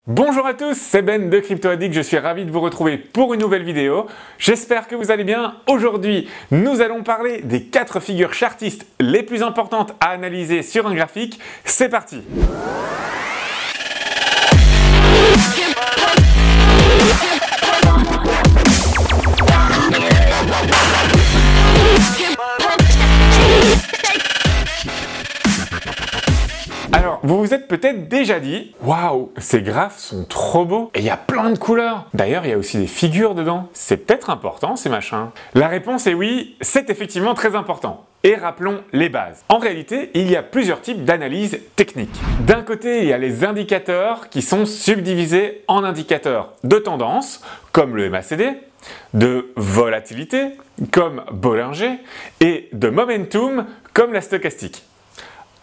Bonjour à tous, c'est Ben de Crypto Addict, je suis ravi de vous retrouver pour une nouvelle vidéo. J'espère que vous allez bien. Aujourd'hui, nous allons parler des 4 figures chartistes les plus importantes à analyser sur un graphique. C'est parti! Alors, vous vous êtes peut-être déjà dit « Waouh, ces graphes sont trop beaux et il y a plein de couleurs. D'ailleurs, il y a aussi des figures dedans. C'est peut-être important ces machins ?» La réponse est oui, c'est effectivement très important. Et rappelons les bases. En réalité, il y a plusieurs types d'analyses techniques. D'un côté, il y a les indicateurs qui sont subdivisés en indicateurs de tendance, comme le MACD, de volatilité, comme Bollinger, et de momentum, comme la stochastique.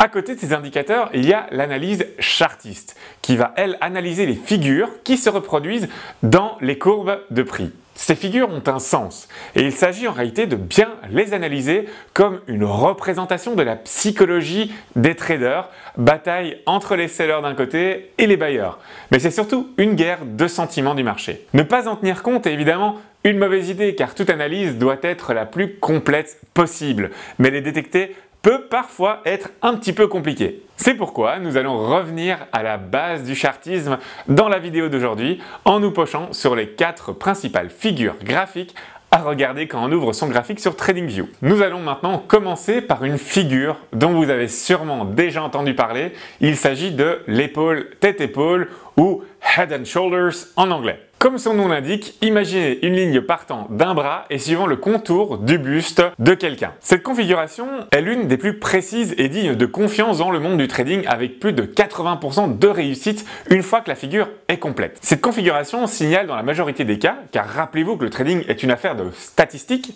À côté de ces indicateurs, il y a l'analyse chartiste, qui va, elle, analyser les figures qui se reproduisent dans les courbes de prix. Ces figures ont un sens, et il s'agit en réalité de bien les analyser comme une représentation de la psychologie des traders, bataille entre les sellers d'un côté et les buyers. Mais c'est surtout une guerre de sentiments du marché. Ne pas en tenir compte est évidemment une mauvaise idée, car toute analyse doit être la plus complète possible, mais les détecter peut parfois être un petit peu compliqué. C'est pourquoi nous allons revenir à la base du chartisme dans la vidéo d'aujourd'hui en nous penchant sur les 4 principales figures graphiques à regarder quand on ouvre son graphique sur TradingView. Nous allons maintenant commencer par une figure dont vous avez sûrement déjà entendu parler. Il s'agit de l'épaule tête-épaule ou Head and Shoulders en anglais. Comme son nom l'indique, imaginez une ligne partant d'un bras et suivant le contour du buste de quelqu'un. Cette configuration est l'une des plus précises et digne de confiance dans le monde du trading avec plus de 80% de réussite une fois que la figure est complète. Cette configuration signale dans la majorité des cas, car rappelez-vous que le trading est une affaire de statistiques,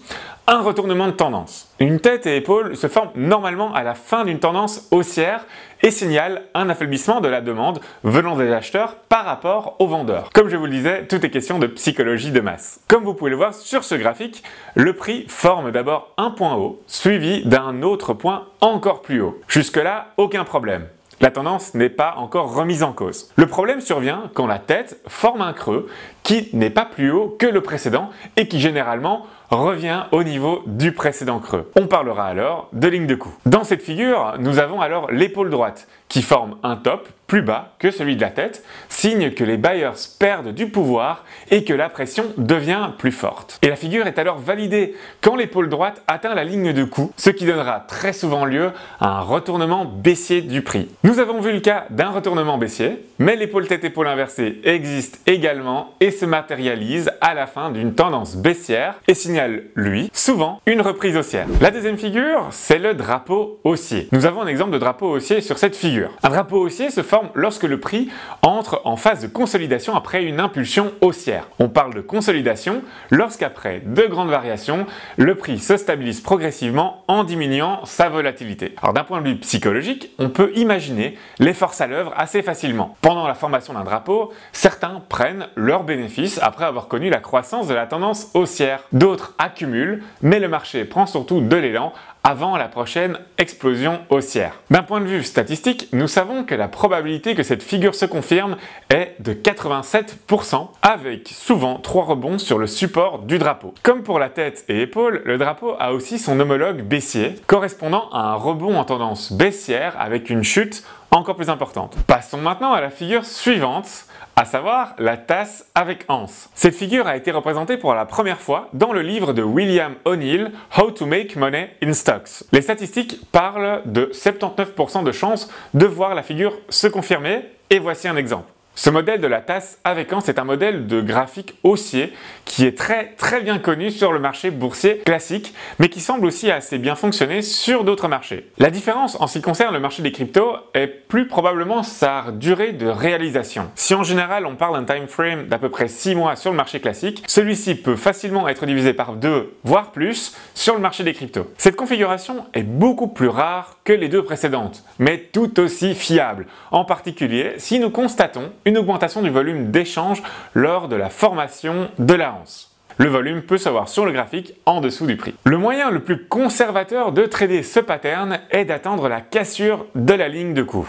un retournement de tendance. Une tête et épaule se forment normalement à la fin d'une tendance haussière et signale un affaiblissement de la demande venant des acheteurs par rapport aux vendeurs. Comme je vous le disais, tout est question de psychologie de masse. Comme vous pouvez le voir sur ce graphique, le prix forme d'abord un point haut, suivi d'un autre point encore plus haut. Jusque-là, aucun problème. La tendance n'est pas encore remise en cause. Le problème survient quand la tête forme un creux qui n'est pas plus haut que le précédent et qui généralement revient au niveau du précédent creux. On parlera alors de ligne de coup. Dans cette figure, nous avons alors l'épaule droite qui forme un top plus bas que celui de la tête, signe que les buyers perdent du pouvoir et que la pression devient plus forte. Et la figure est alors validée quand l'épaule droite atteint la ligne de coup, ce qui donnera très souvent lieu à un retournement baissier du prix. Nous avons vu le cas d'un retournement baissier, mais l'épaule tête-épaule inversée existe également et se matérialise à la fin d'une tendance baissière et signale, lui, souvent une reprise haussière. La deuxième figure, c'est le drapeau haussier. Nous avons un exemple de drapeau haussier sur cette figure. Un drapeau haussier se forme lorsque le prix entre en phase de consolidation après une impulsion haussière. On parle de consolidation lorsqu'après de grandes variations, le prix se stabilise progressivement en diminuant sa volatilité. Alors d'un point de vue psychologique, on peut imaginer les forces à l'œuvre assez facilement. Pendant la formation d'un drapeau, certains prennent leurs bénéfices après avoir connu la croissance de la tendance haussière. D'autres accumulent, mais le marché prend surtout de l'élan avant la prochaine explosion haussière. D'un point de vue statistique, nous savons que la probabilité que cette figure se confirme est de 87%, avec souvent 3 rebonds sur le support du drapeau. Comme pour la tête et épaule, le drapeau a aussi son homologue baissier, correspondant à un rebond en tendance baissière avec une chute encore plus importante. Passons maintenant à la figure suivante, à savoir la tasse avec anse. Cette figure a été représentée pour la première fois dans le livre de William O'Neill, How to Make Money in Stocks. Les statistiques parlent de 79% de chances de voir la figure se confirmer, et voici un exemple. Ce modèle de la tasse avec anse est un modèle de graphique haussier qui est très bien connu sur le marché boursier classique, mais qui semble aussi assez bien fonctionner sur d'autres marchés. La différence en ce qui concerne le marché des cryptos est plus probablement sa durée de réalisation. Si en général on parle d'un time frame d'à peu près 6 mois sur le marché classique, celui-ci peut facilement être divisé par 2, voire plus, sur le marché des cryptos. Cette configuration est beaucoup plus rare que les 2 précédentes, mais tout aussi fiable, en particulier si nous constatons une augmentation du volume d'échange lors de la formation de la anse. Le volume peut se voir sur le graphique en dessous du prix. Le moyen le plus conservateur de trader ce pattern est d'attendre la cassure de la ligne de coup.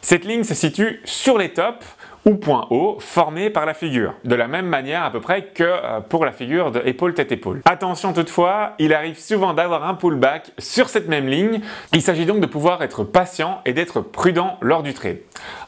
Cette ligne se situe sur les tops ou point haut formé par la figure, de la même manière à peu près que pour la figure de épaule-tête-épaule. Attention toutefois, il arrive souvent d'avoir un pullback sur cette même ligne, il s'agit donc de pouvoir être patient et d'être prudent lors du trade.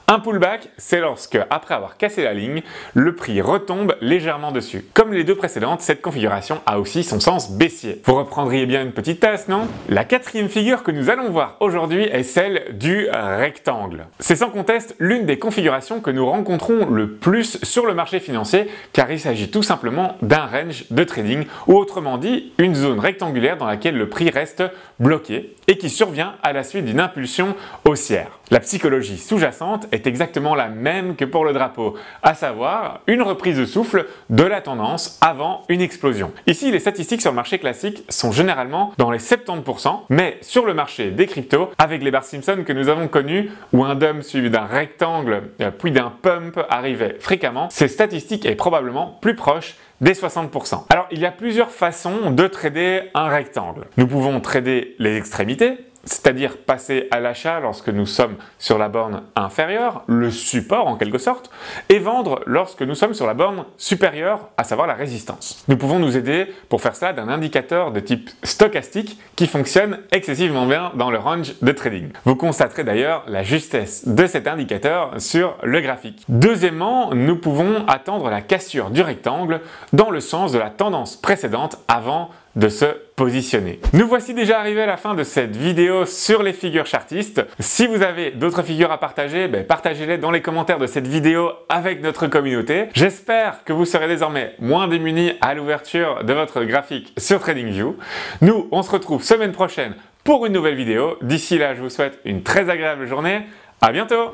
Un pullback, c'est lorsque, après avoir cassé la ligne, le prix retombe légèrement dessus. Comme les deux précédentes, cette configuration a aussi son sens baissier. Vous reprendriez bien une petite tasse, non? La quatrième figure que nous allons voir aujourd'hui est celle du rectangle. C'est sans conteste l'une des configurations que nous rencontrons le plus sur le marché financier, car il s'agit tout simplement d'un range de trading, ou autrement dit, une zone rectangulaire dans laquelle le prix reste bloqué et qui survient à la suite d'une impulsion haussière. La psychologie sous-jacente est exactement la même que pour le drapeau, à savoir une reprise de souffle de la tendance avant une explosion. Ici, les statistiques sur le marché classique sont généralement dans les 70%, mais sur le marché des cryptos, avec les barres Simpson que nous avons connus, où un dump suivi d'un rectangle puis d'un pump arrivait fréquemment, ces statistiques est probablement plus proche des 60%. Alors, il y a plusieurs façons de trader un rectangle. Nous pouvons trader les extrémités, c'est-à-dire passer à l'achat lorsque nous sommes sur la borne inférieure, le support en quelque sorte, et vendre lorsque nous sommes sur la borne supérieure, à savoir la résistance. Nous pouvons nous aider pour faire cela d'un indicateur de type stochastique qui fonctionne excessivement bien dans le range de trading. Vous constaterez d'ailleurs la justesse de cet indicateur sur le graphique. Deuxièmement, nous pouvons attendre la cassure du rectangle dans le sens de la tendance précédente avant de se positionner. Nous voici déjà arrivés à la fin de cette vidéo sur les figures chartistes. Si vous avez d'autres figures à partager, partagez-les dans les commentaires de cette vidéo avec notre communauté. J'espère que vous serez désormais moins démunis à l'ouverture de votre graphique sur TradingView. Nous, on se retrouve semaine prochaine pour une nouvelle vidéo. D'ici là, je vous souhaite une très agréable journée. À bientôt!